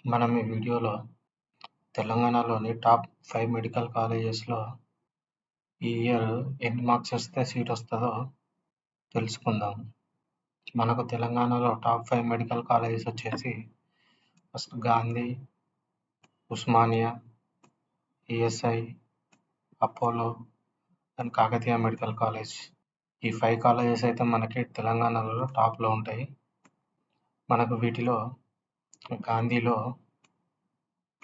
మనం ఈ వీడియోలో తెలంగాణలోని టాప్ 5 మెడికల్ కాలేజెస్‌లో ఈ ఇయర్ ఎన్ని మార్క్స్ వస్తే సీట్ వస్తదో తెలుసుకుందాం. మనకు తెలంగాణలో టాప్ 5 మెడికల్ కాలేజెస్ వచ్చేసి first Gandhi, Osmania, ESI, Apollo and Kakatiya medical college. ఈ 5 కాలేజెస్ అయితే మనకి తెలంగాణలో టాప్‌లో ఉంటాయి. మనకు వీటిలో గాంధీలో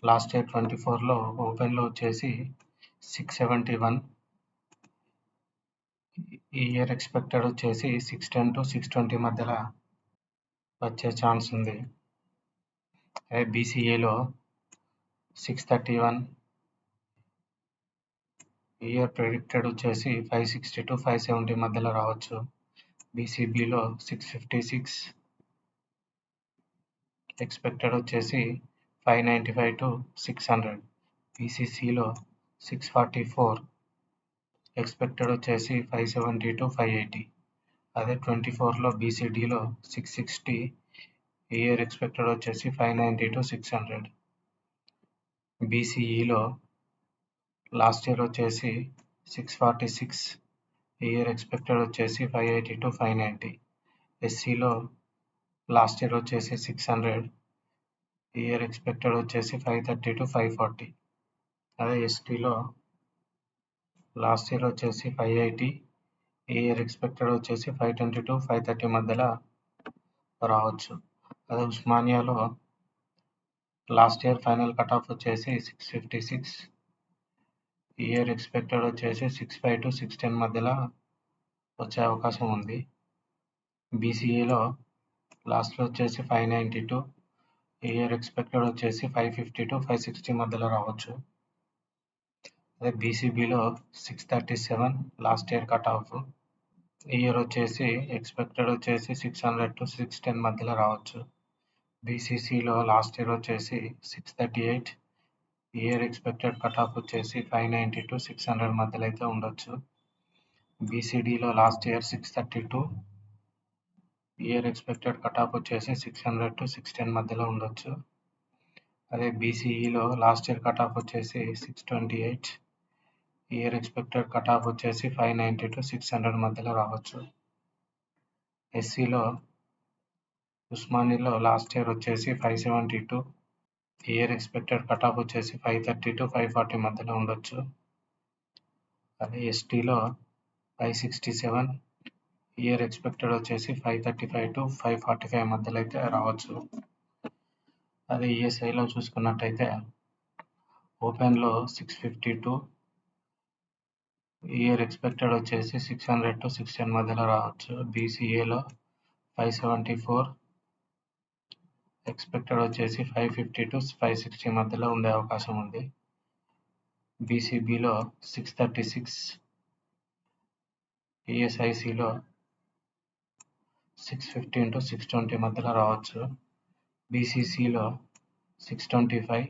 లాస్ట్ ఇయర్ 24లో ఓపెన్‌లో వచ్చేసి 671, ఈ ఇయర్ ఎక్స్‌పెక్టెడ్ వచ్చేసి 610 to 620 మధ్యల వచ్చే ఛాన్స్ ఉంది. అదే బీసీఏలో 631, ఈ ఇయర్ ప్రెడిక్టెడ్ వచ్చేసి 560 to 570 మధ్యలో రావచ్చు. బీసీబీలో 656, ఎక్స్‌పెక్టెడ్ వచ్చేసి 595 to 600. బీసీసీలో 644, ఎక్స్‌పెక్టెడ్ వచ్చేసి 570 to 580. అదే 24లో బీసీడీలో 660, ఈ ఇయర్ ఎక్స్‌పెక్టెడ్ వచ్చేసి 590 to 600. బీసీఈలో లాస్ట్ ఇయర్ వచ్చేసి 646, ఈ ఇయర్ ఎక్స్‌పెక్టెడ్ వచ్చేసి 580 to 590. ఎస్సీలో లాస్ట్ ఇయర్ వచ్చేసి 600, ఈ ఇయర్ ఎక్స్‌పెక్టెడ్ వచ్చేసి 530 to 540. అదే ఎస్టీలో లాస్ట్ ఇయర్ వచ్చేసి 580, ఈ ఇయర్ ఎక్స్‌పెక్టెడ్ వచ్చేసి 520 to 530 మధ్యలో రావచ్చు. అదే ఉస్మానియాలో last year final cut off వచ్చేసి 656, ఈ ఇయర్ ఎక్స్‌పెక్టెడ్ వచ్చేసి 65 to 610 మధ్యలో వచ్చే అవకాశం ఉంది. బీసీఏలో లాస్ట్‌లో వచ్చేసి 592, ఈ ఇయర్ ఎక్స్‌పెక్టెడ్ వచ్చేసి 550 to 560 మధ్యలో రావచ్చు. అదే బీసీబీలో 637 లాస్ట్ ఇయర్ కట్ ఆఫ్, ఈ ఇయర్ వచ్చేసి ఎక్స్‌పెక్టెడ్ వచ్చేసి 600 to 610 మధ్యలో రావచ్చు. బీసీసీలో లాస్ట్ ఇయర్ వచ్చేసి 638, ఈ ఇయర్ ఎక్స్‌పెక్టెడ్ కట్ ఆఫ్ వచ్చేసి 590 to 600 మధ్యలో అయితే ఉండొచ్చు. బీసీడీలో లాస్ట్ ఇయర్ 632, ఈ ఇయర్ ఎక్స్‌పెక్టెడ్ కట్ ఆఫ్ వచ్చేసి 600 to 610 మధ్యలో ఉండొచ్చు. అదే బీసీఈలో లాస్ట్ ఇయర్ కట్ ఆఫ్ వచ్చేసి 628, ఈ ఇయర్ ఎక్స్‌పెక్టెడ్ కట్ ఆఫ్ వచ్చేసి 590 to 600 మధ్యలో రావచ్చు. ఎస్సీలో ఉస్మానియాలో లాస్ట్ ఇయర్ వచ్చేసి 572, ఈ ఇయర్ ఎక్స్‌పెక్టెడ్ కట్ ఆఫ్ వచ్చేసి 530 to 540 మధ్యలో ఉండొచ్చు. అదే ఎస్టీలో 567, ఈ ఇయర్ ఎక్స్‌పెక్టెడ్ వచ్చేసి 535 to 545 మధ్యలో అయితే రావచ్చు. అదే ఈఎస్ఐలో చూసుకున్నట్టయితే ఓపెన్లో 652, ఈ ఇయర్ ఎక్స్‌పెక్టెడ్ వచ్చేసి 600 to 610 మధ్యలో రావచ్చు. బీసీఏలో 574, ఎక్స్‌పెక్టెడ్ వచ్చేసి 550 to 560 మధ్యలో ఉండే అవకాశం ఉంది. బీసీబీలో 636, ఈఎస్ఐసిలో 615 to 620 మధ్యలో రావచ్చు. బీసీసీలో 625,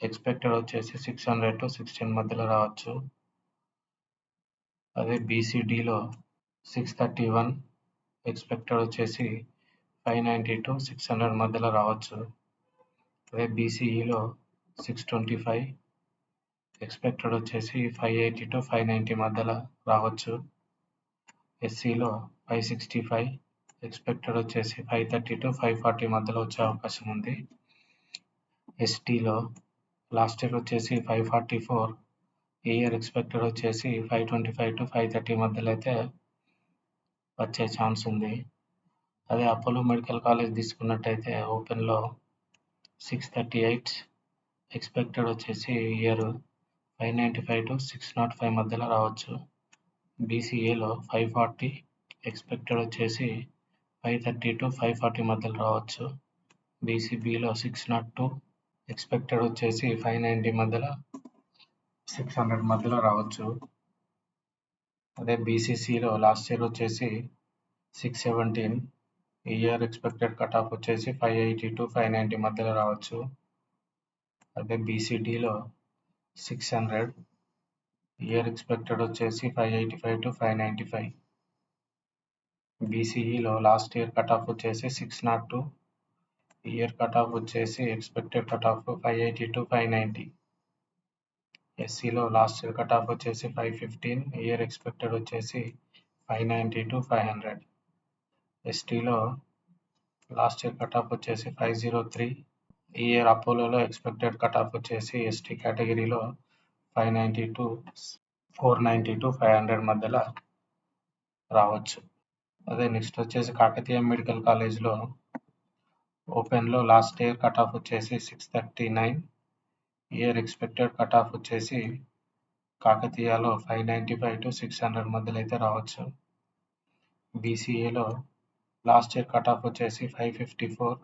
ఎక్స్‌పెక్టెడ్ వచ్చేసి 600 to 610 మధ్యలో రావచ్చు. అదే బీసీడీలో 631, ఎక్స్‌పెక్టెడ్ వచ్చేసి 590 to 600 మధ్యలో రావచ్చు. అదే బీసీఈలో 625, ఎక్స్‌పెక్టెడ్ వచ్చేసి 580 to 590 మధ్యలో రావచ్చు. ఎస్సీలో 565, ఎక్స్‌పెక్టెడ్ వచ్చేసి 530 to 540 మధ్యలో వచ్చే అవకాశం ఉంది. ఎస్టీలో లాస్ట్ ఇయర్ వచ్చేసి 544, ఈ ఇయర్ ఎక్స్‌పెక్టెడ్ వచ్చేసి 525 to 530 మధ్యలో అయితే వచ్చే ఛాన్స్ ఉంది. అదే అపోలో మెడికల్ కాలేజ్ తీసుకున్నట్టయితే ఓపెన్లో 638, ఎక్స్‌పెక్టెడ్ వచ్చేసి ఈ ఇయర్ 595 to 605 మధ్యలో రావచ్చు. బీసీఏలో 540, ఎక్స్‌పెక్టెడ్ వచ్చేసి 530 to 540 మధ్యలో రావచ్చు. బీసీబీలో 602, ఎక్స్‌పెక్టెడ్ వచ్చేసి 590 మధ్యలో 600 మధ్యలో రావచ్చు. అదే బీసీసీలో లాస్ట్ ఇయర్ వచ్చేసి 617, ఈ ఇయర్ ఎక్స్‌పెక్టెడ్ కట్ ఆఫ్ వచ్చేసి 580 to 590 మధ్యలో రావచ్చు. అదే బీసీడీలో 600, ఇయర్ ఎక్స్‌పెక్టెడ్ వచ్చేసి 585 to 595. బీసీఈలో లాస్ట్ ఇయర్ కట్ ఆఫ్ వచ్చేసి 602, ఇయర్ కట్ ఆఫ్ వచ్చేసి ఎక్స్పెక్టెడ్ కట్ ఆఫ్ 580 to 590. ఎస్సీలో లాస్ట్ ఇయర్ కట్ ఆఫ్ వచ్చేసి 515, ఇయర్ ఎక్స్పెక్టెడ్ వచ్చేసి 590 to 500. ఎస్టీలో లాస్ట్ ఇయర్ కట్ ఆఫ్ వచ్చేసి 503, ఈ ఇయర్ అపోలోలో ఎక్స్పెక్టెడ్ కట్ ఆఫ్ వచ్చేసి ఎస్టీ కేటగిరీలో 590 to 490 to 500 మధ్యలో రావచ్చు. అదే నెక్స్ట్ వచ్చేసి కాకతీయ మెడికల్ కాలేజ్లో ఓపెన్లో లాస్ట్ ఇయర్ కట్ ఆఫ్ వచ్చేసి 639, ఇయర్ ఎక్స్పెక్టెడ్ కట్ ఆఫ్ వచ్చేసి కాకతీయలో 595 to 600 మధ్యలో అయితే రావచ్చు. బీసీఏలో లాస్ట్ ఇయర్ కట్ ఆఫ్ వచ్చేసి 554,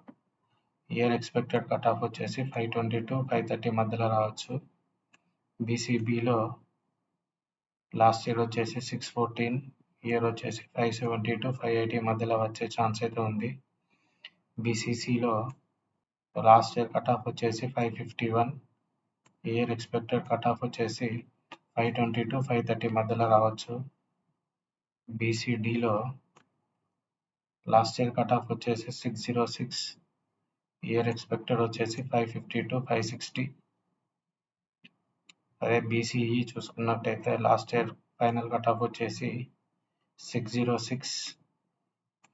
ఇయర్ ఎక్స్పెక్టెడ్ కట్ ఆఫ్ వచ్చేసి 520 to 530 మధ్యలో రావచ్చు. బీసీబీలో లాస్ట్ ఇయర్ వచ్చేసి 614, ఇయర్ వచ్చేసి 570 to 580 మధ్యలో వచ్చే ఛాన్స్ అయితే ఉంది. బీసీసీలో లాస్ట్ ఇయర్ కట్ ఆఫ్ వచ్చేసి 551, ఇయర్ ఎక్స్పెక్టెడ్ కట్ ఆఫ్ వచ్చేసి 520 to 530 మధ్యలో రావచ్చు. బీసీడీలో లాస్ట్ ఇయర్ కట్ ఆఫ్ వచ్చేసి 606, ఇయర్ ఎక్స్పెక్టెడ్ వచ్చేసి 550 to 560. అదే బీసీఈ చూసుకున్నట్టయితే last year final cut off వచ్చేసి 606,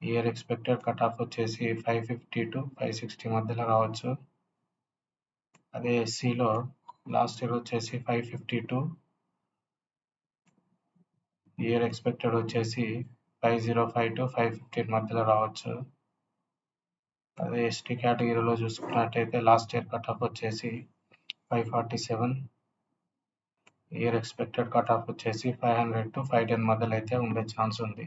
ఇయర్ ఎక్స్పెక్టెడ్ కట్ ఆఫ్ వచ్చేసి 550 to 560 మధ్యలో రావచ్చు. అదే ఎస్సీలో లాస్ట్ ఇయర్ వచ్చేసి 552, ఇయర్ ఎక్స్పెక్టెడ్ వచ్చేసి 505 to 515 మధ్యలో రావచ్చు. అదే ఎస్టీ కేటగిరీలో చూసుకున్నట్టయితే లాస్ట్ ఇయర్ కట్ ఆఫ్ వచ్చేసి 547, ఇయర్ ఎక్స్పెక్టెడ్ కట్ ఆఫ్ వచ్చేసి 500 to 510 మధ్యలో అయితే ఉండే ఛాన్స్ ఉంది.